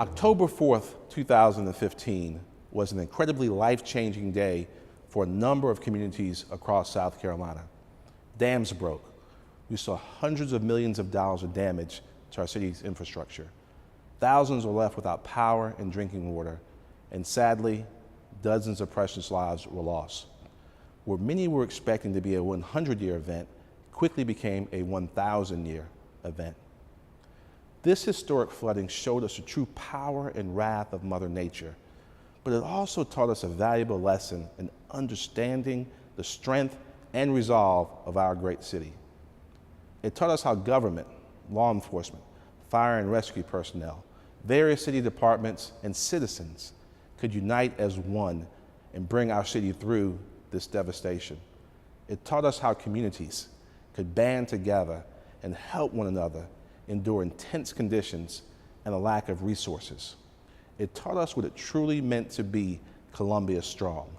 October 4th, 2015 was an incredibly life-changing day for a number of communities across South Carolina. Dams broke. We saw hundreds of millions of dollars of damage to our city's infrastructure. Thousands were left without power and drinking water, and sadly, dozens of precious lives were lost. What many were expecting to be a 100-year event quickly became a 1,000-year event. This historic flooding showed us the true power and wrath of Mother Nature, but it also taught us a valuable lesson in understanding the strength and resolve of our great city. It taught us how government, law enforcement, fire and rescue personnel, various city departments, and citizens could unite as one and bring our city through this devastation. It taught us how communities could band together and help one another endure intense conditions and a lack of resources. It taught us what it truly meant to be Columbia strong.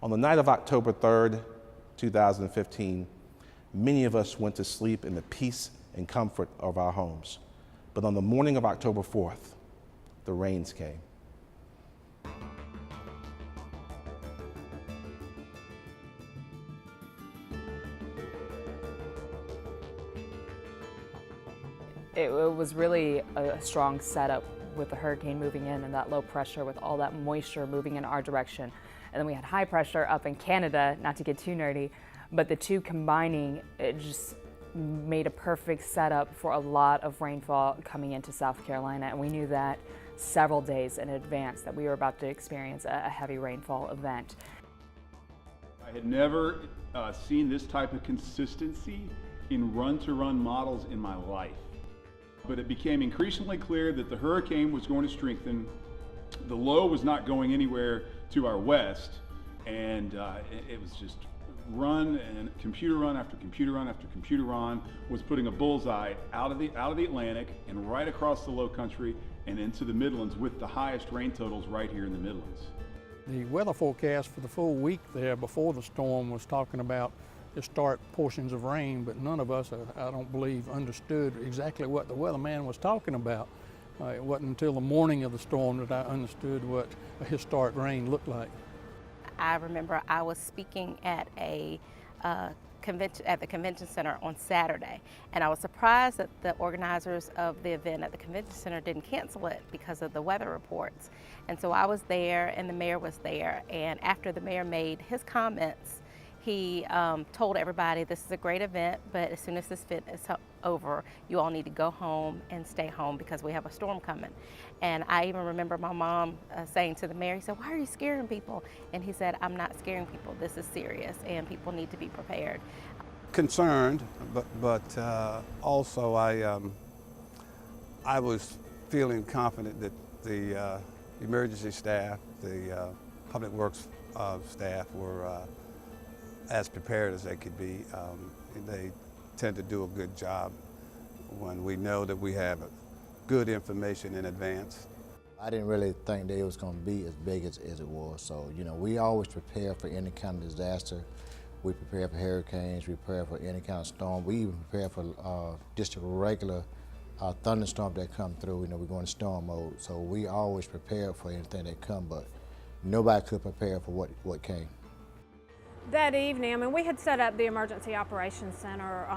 On the night of October 3rd, 2015, many of us went to sleep in the peace and comfort of our homes. But on the morning of October 4th, the rains came. It was really a strong setup with the hurricane moving in and that low pressure with all that moisture moving in our direction. And then we had high pressure up in Canada, not to get too nerdy, but the two combining, it just made a perfect setup for a lot of rainfall coming into South Carolina. And we knew that several days in advance that we were about to experience a heavy rainfall event. I had never seen this type of consistency in run-to-run models in my life. But it became increasingly clear that the hurricane was going to strengthen. The low was not going anywhere to our west, and it was just run and computer run after computer run after computer run was putting a bullseye out of the Atlantic and right across the low country and into the Midlands, with the highest rain totals right here in the Midlands. The weather forecast for the full week there before the storm was talking about historic portions of rain, but none of us, I don't believe, understood exactly what the weatherman was talking about. It wasn't until the morning of the storm that I understood what a historic rain looked like. I remember I was speaking at a convention at the convention center on Saturday, and I was surprised that the organizers of the event at the convention center didn't cancel it because of the weather reports. And so I was there, and the mayor was there, and after the mayor made his comments, he told everybody, this is a great event, but as soon as this event is over, you all need to go home and stay home because we have a storm coming. And I even remember my mom saying to the mayor, he said, why are you scaring people? And he said, I'm not scaring people, this is serious and people need to be prepared. Concerned, but also I was feeling confident that the emergency staff, the public works staff were as prepared as they could be. They tend to do a good job when we know that we have good information in advance. I didn't really think that it was going to be as big as it was. So, you know, we always prepare for any kind of disaster. We prepare for hurricanes, we prepare for any kind of storm. We even prepare for just a regular thunderstorm that come through. You know, we're going to storm mode. So we always prepare for anything that come, but nobody could prepare for what came. That evening, I mean, we had set up the Emergency Operations Center.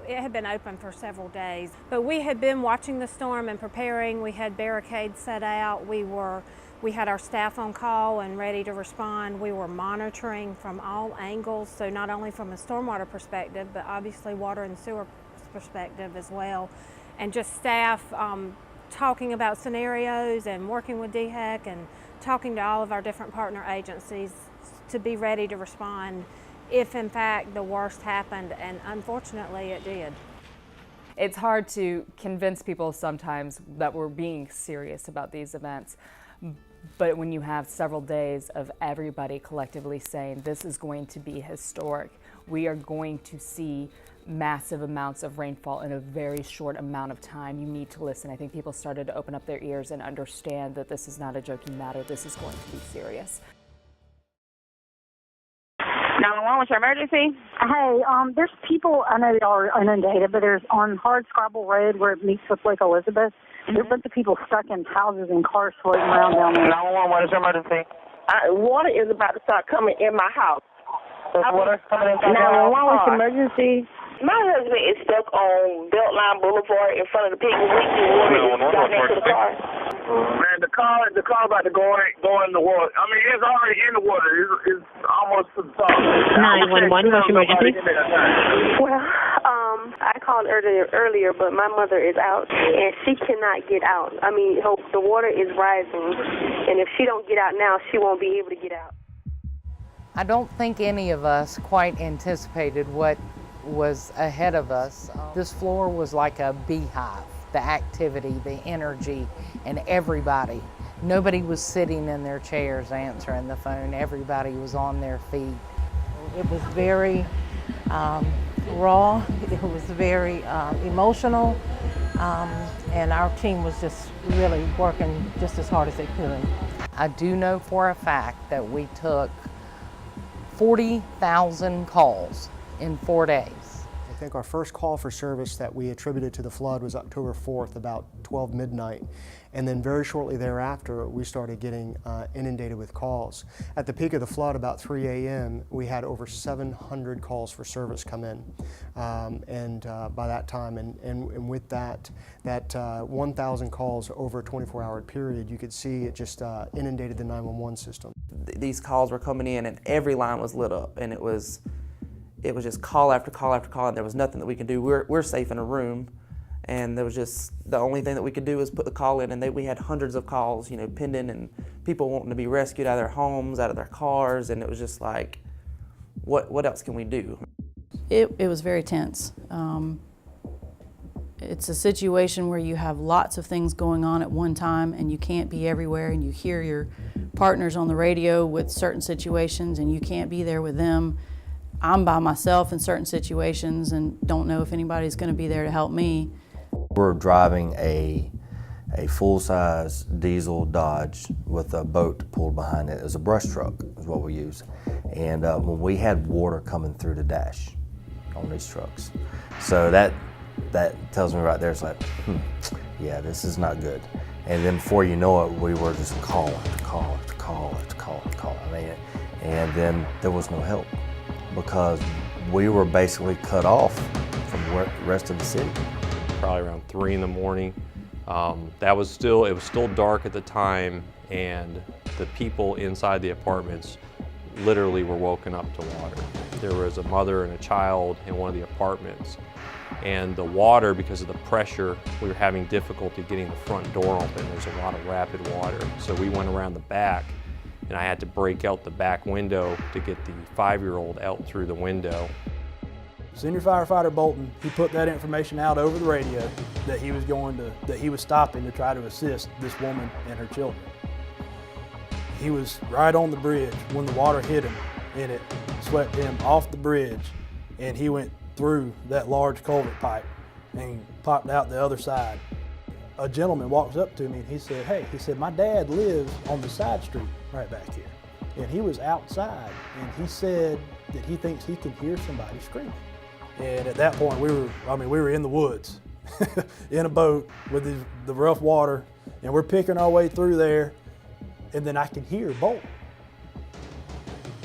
It had been open for several days, but we had been watching the storm and preparing. We had barricades set out. We had our staff on call and ready to respond. We were monitoring from all angles, so not only from a stormwater perspective, but obviously water and sewer perspective as well. And just staff talking about scenarios and working with DHEC and talking to all of our different partner agencies to be ready to respond if in fact the worst happened, and unfortunately it did. It's hard to convince people sometimes that we're being serious about these events, but when you have several days of everybody collectively saying this is going to be historic, we are going to see massive amounts of rainfall in a very short amount of time, you need to listen. I think people started to open up their ears and understand that this is not a joking matter, this is going to be serious. 911, what's your emergency? Hey, there's people, I know y'all are inundated, but there's on Hardscrabble Road where it meets with Lake Elizabeth, There's a bunch of people stuck in houses and cars floating around down there. 911, what is your emergency? Water is about to start coming in my house. There's water coming inside 911, what's your your emergency? My husband is stuck on Beltline Boulevard in front of the Piggly Wiggly. Water is down next to the car. Man, the car about to go in the water. I mean, it's already in the water. It's almost to the top. 911, what's your emergency? Well, I called earlier, but my mother is out, and she cannot get out. I mean, the water is rising, and if she don't get out now, she won't be able to get out. I don't think any of us quite anticipated what was ahead of us. This floor was like a beehive. The activity, the energy, and everybody. Nobody was sitting in their chairs answering the phone. Everybody was on their feet. It was very raw. It was very emotional. And our team was just really working just as hard as they could. I do know for a fact that we took 40,000 calls in 4 days. I think our first call for service that we attributed to the flood was October 4th, about 12 midnight. And then very shortly thereafter, we started getting inundated with calls. At the peak of the flood, about 3 a.m., we had over 700 calls for service come in. By that time, and with that 1,000 calls over a 24-hour period, you could see it just inundated the 911 system. These calls were coming in and every line was lit up, and it was just call after call after call, and there was nothing that we could do. We're safe in a room, and there was just, the only thing that we could do was put the call in, and we had hundreds of calls, pending, and people wanting to be rescued out of their homes, out of their cars, and it was just like, what else can we do? It was very tense. It's a situation where you have lots of things going on at one time, and you can't be everywhere, and you hear your partners on the radio with certain situations, and you can't be there with them. I'm by myself in certain situations and don't know if anybody's going to be there to help me. We're driving a full-size diesel Dodge with a boat pulled behind it as a brush truck is what we use. And when we had water coming through the dash on these trucks. So that tells me right there, it's like, yeah, this is not good. And then before you know it, we were just call after call after call after call after call. And then there was no help, because we were basically cut off from the rest of the city. Probably around 3 in the morning. It was still dark at the time, and the people inside the apartments literally were woken up to water. There was a mother and a child in one of the apartments, and the water, because of the pressure, we were having difficulty getting the front door open. There's a lot of rapid water. So we went around the back, and I had to break out the back window to get the 5-year-old out through the window. Senior firefighter Bolton, he put that information out over the radio that he was stopping to try to assist this woman and her children. He was right on the bridge when the water hit him, and it swept him off the bridge, and he went through that large culvert pipe and popped out the other side. A gentleman walks up to me and he said, hey, my dad lives on the side street right back here. And he was outside, and he said that he thinks he can hear somebody screaming. And at that point, we were in the woods, in a boat with the rough water, and we're picking our way through there, and then I can hear Bolton.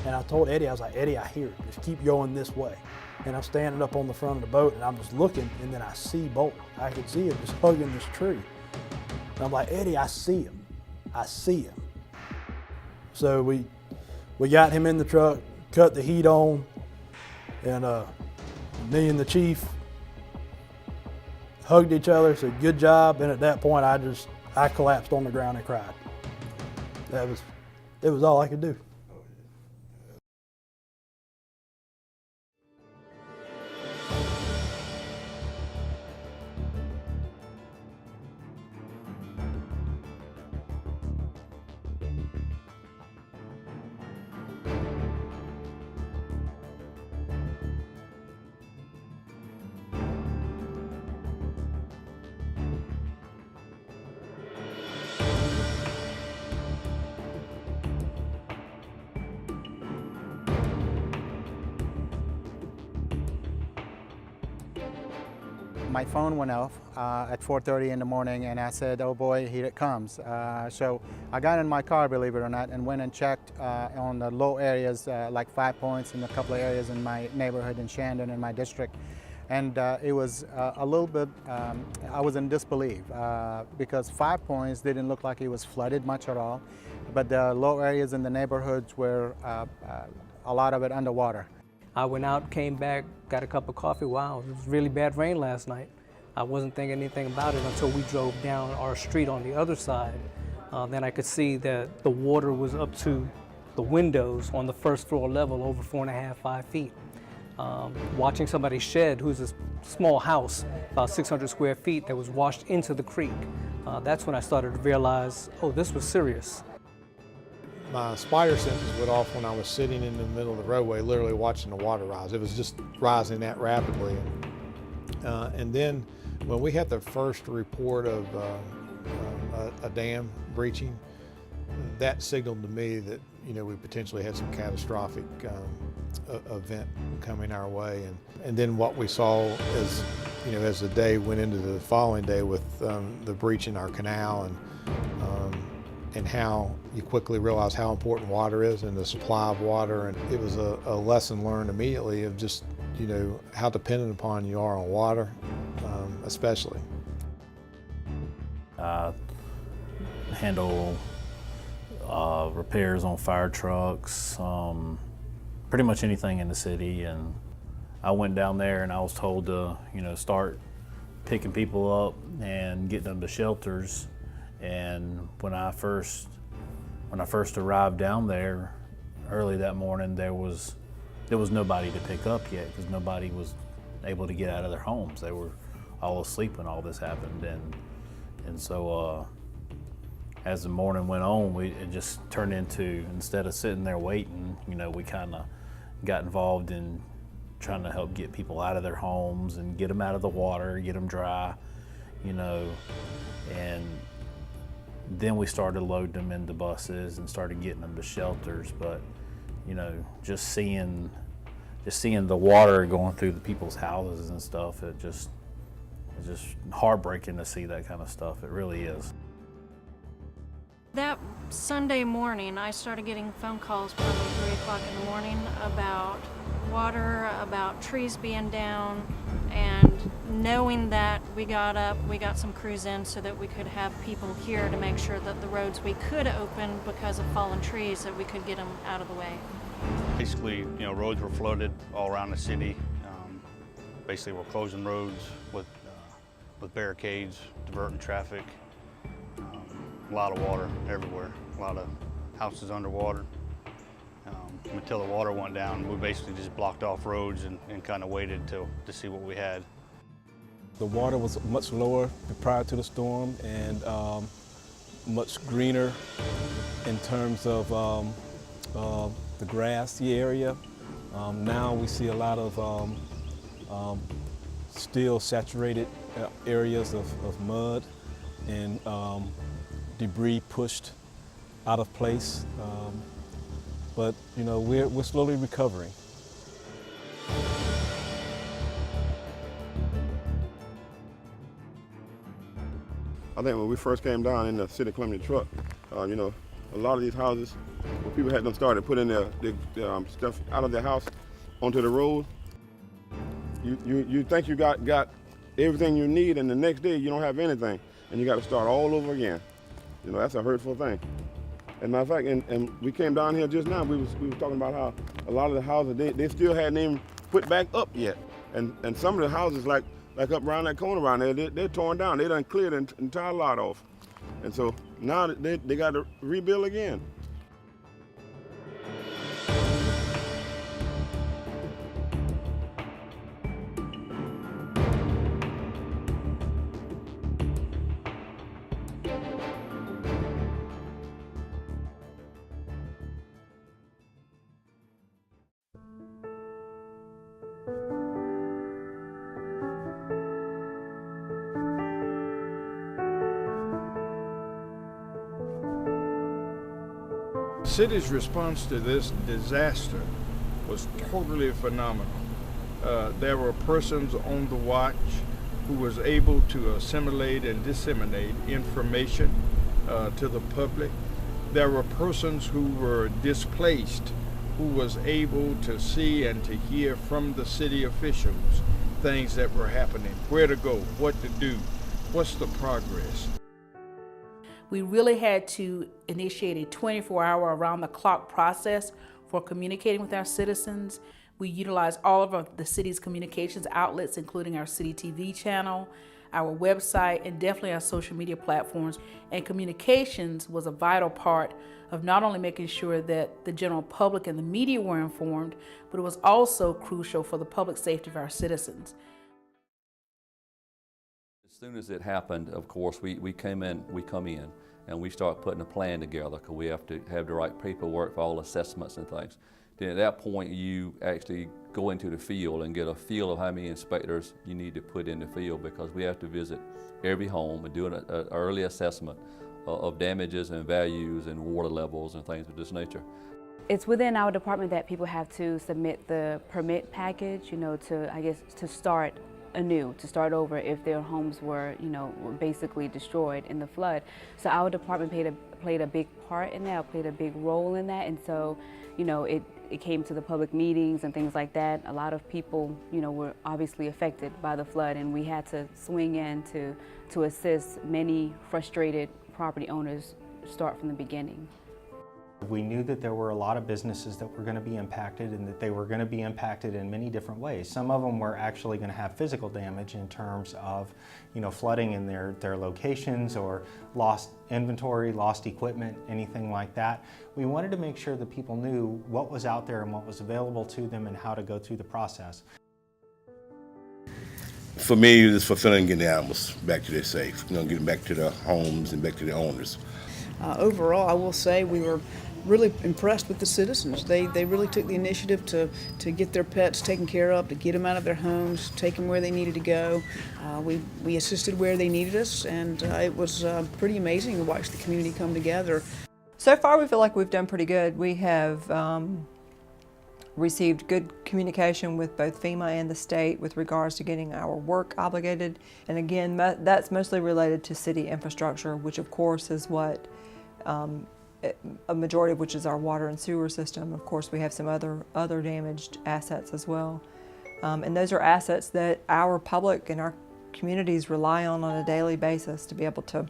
And I told Eddie, I was like, Eddie, I hear it. Just keep going this way. And I'm standing up on the front of the boat, and I'm just looking, and then I see Bolton. I could see him just hugging this tree. And I'm like, Eddie, I see him. I see him. So we got him in the truck, cut the heat on, and me and the chief hugged each other, said good job, and at that point I collapsed on the ground and cried. It was all I could do. my phone went off at 4:30 in the morning, and I said, oh boy, here it comes. So I got in my car, believe it or not, and went and checked on the low areas, like 5 points in a couple of areas in my neighborhood in Shandon, in my district. And it was a little bit, I was in disbelief because 5 points didn't look like it was flooded much at all, but the low areas in the neighborhoods were a lot of it underwater. I went out, came back, got a cup of coffee. Wow, it was really bad rain last night. I wasn't thinking anything about it until we drove down our street on the other side. Then I could see that the water was up to the windows on the first floor level, over 4.5, 5 feet. Watching somebody's shed, who's a small house, about 600 square feet, that was washed into the creek. That's when I started to realize, oh, this was serious. My spider senses went off when I was sitting in the middle of the roadway, literally watching the water rise. It was just rising that rapidly. And then when we had the first report of a dam breaching, that signaled to me that, you know, we potentially had some catastrophic event coming our way. And then what we saw as, you know, as the day went into the following day with the breach in our canal, and how you quickly realize how important water is and the supply of water. And it was a lesson learned immediately of just, you know, how dependent upon you are on water, especially. Handle repairs on fire trucks, pretty much anything in the city. And I went down there and I was told to, you know, start picking people up and getting them to shelters. And when I first arrived down there early that morning, there was nobody to pick up yet, because nobody was able to get out of their homes. They were all asleep when all this happened. And so as the morning went on, it just turned into, instead of sitting there waiting, you know, we kind of got involved in trying to help get people out of their homes and get them out of the water, get them dry, you know. And then we started loading them into buses and started getting them to shelters. But, you know, just seeing the water going through the people's houses and stuff, it's just heartbreaking to see that kind of stuff. It really is. That Sunday morning, I started getting phone calls probably 3 o'clock in the morning about water, about trees being down, and knowing that we got up, we got some crews in so that we could have people here to make sure that the roads we could open because of fallen trees, that we could get them out of the way. Basically, you know, roads were flooded all around the city. Basically, we're closing roads with barricades, diverting traffic. A lot of water everywhere, a lot of houses underwater. Until the water went down, we basically just blocked off roads and kind of waited to see what we had. The water was much lower prior to the storm and much greener in terms of the grassy area. Now we see a lot of still saturated areas of mud and debris pushed out of place. But you know, we're slowly recovering. I think when we first came down in the City Columbia truck, you know, a lot of these houses, where people had them started putting their stuff out of their house onto the road, you think you got everything you need, and the next day you don't have anything, and you got to start all over again. You know, that's a hurtful thing. As a matter of fact, and we came down here just now, we was talking about how a lot of the houses, they still hadn't even put back up yet. And some of the houses, like up around that corner around there, they're torn down. They done cleared the entire lot off. And so now they got to rebuild again. The city's response to this disaster was totally phenomenal. There were persons on the watch who was able to assimilate and disseminate information to the public. There were persons who were displaced, who was able to see and to hear from the city officials things that were happening, where to go, what to do, what's the progress. We really had to initiate a 24-hour around-the-clock process for communicating with our citizens. We utilized all of the city's communications outlets, including our city TV channel, our website, and definitely our social media platforms. And communications was a vital part of not only making sure that the general public and the media were informed, but it was also crucial for the public safety of our citizens. As soon as it happened, of course, we come in, and we start putting a plan together because we have to have the right paperwork for all assessments and things. Then at that point, you actually go into the field and get a feel of how many inspectors you need to put in the field, because we have to visit every home and do an early assessment of damages and values and water levels and things of this nature. It's within our department that people have to submit the permit package, to start anew, to start over if their homes were, were basically destroyed in the flood. So our department played a big part in that, played a big role in that, and so, it came to the public meetings and things like that. A lot of people, were obviously affected by the flood, and we had to swing in to assist many frustrated property owners start from the beginning. We knew that there were a lot of businesses that were going to be impacted, and that they were going to be impacted in many different ways. Some of them were actually going to have physical damage in terms of, flooding in their locations, or lost inventory, lost equipment, anything like that. We wanted to make sure that people knew what was out there and what was available to them and how to go through the process. For me, it was fulfilling getting the animals back to their safe, getting back to their homes and back to their owners. Overall, I will say we were really impressed with the citizens. They really took the initiative to get their pets taken care of, to get them out of their homes, take them where they needed to go. We assisted where they needed us, and it was pretty amazing to watch the community come together. So far, we feel like we've done pretty good. We have received good communication with both FEMA and the state with regards to getting our work obligated. And again, that's mostly related to city infrastructure, which of course is what a majority of which is our water and sewer system. Of course, we have some other damaged assets as well. And those are assets that our public and our communities rely on a daily basis to be able to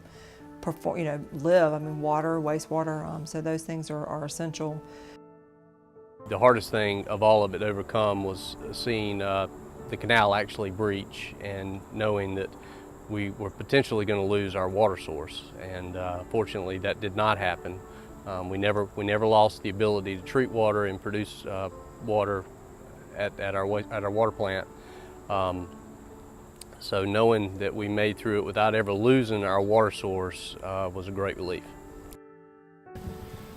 perform, live. Water, wastewater, so those things are essential. The hardest thing of all of it to overcome was seeing the canal actually breach and knowing that we were potentially going to lose our water source. And fortunately, that did not happen. We never lost the ability to treat water and produce water at our water plant. So knowing that we made through it without ever losing our water source was a great relief.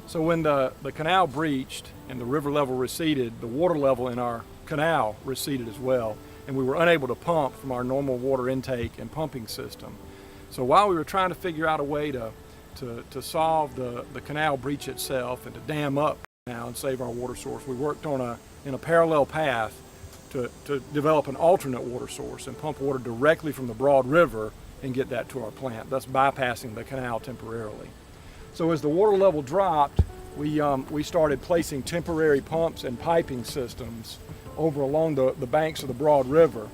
So when the canal breached and the river level receded, the water level in our canal receded as well, and we were unable to pump from our normal water intake and pumping system. So while we were trying to figure out a way to solve the canal breach itself and to dam up the canal and save our water source, we worked in a parallel path to develop an alternate water source and pump water directly from the Broad River and get that to our plant, thus bypassing the canal temporarily. So as the water level dropped, we started placing temporary pumps and piping systems over along the banks of the Broad River.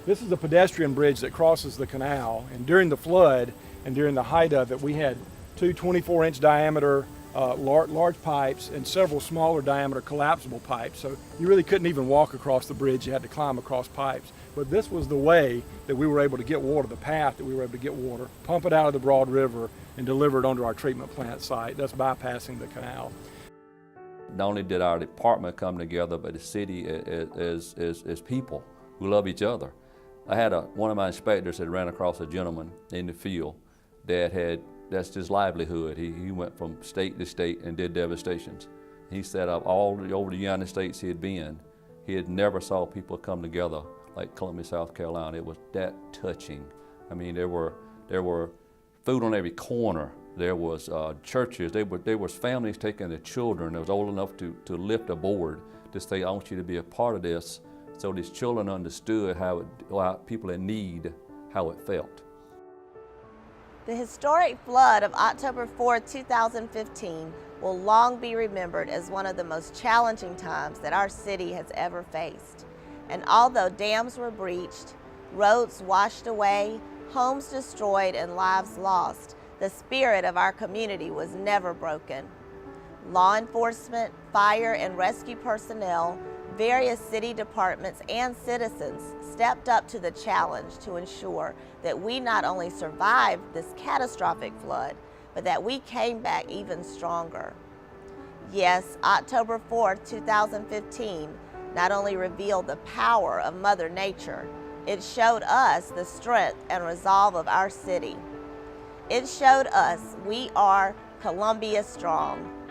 This is a pedestrian bridge that crosses the canal, and during the flood and during the height of it, we had two 24-inch diameter large pipes and several smaller diameter collapsible pipes. So you really couldn't even walk across the bridge, you had to climb across pipes. But this was the way that we were able to get water, the path that we were able to get water, pump it out of the Broad River and deliver it onto our treatment plant site, thus bypassing the canal. Not only did our department come together, but the city as people who love each other. I had one of my inspectors that ran across a gentleman in the field that's his livelihood. He went from state to state and did devastations. He said of all over the United States he had been, he had never saw people come together like Columbia, South Carolina. It was that touching. There were food on every corner. There was churches. There was families taking their children that was old enough to lift a board to say, I want you to be a part of this. So these children understood how people in need, how it felt. The historic flood of October 4, 2015 will long be remembered as one of the most challenging times that our city has ever faced. And although dams were breached, roads washed away, homes destroyed, and lives lost, the spirit of our community was never broken. Law enforcement, fire and rescue personnel, various city departments, and citizens stepped up to the challenge to ensure that we not only survived this catastrophic flood, but that we came back even stronger. Yes, October 4, 2015 not only revealed the power of Mother Nature, it showed us the strength and resolve of our city. It showed us we are Columbia strong.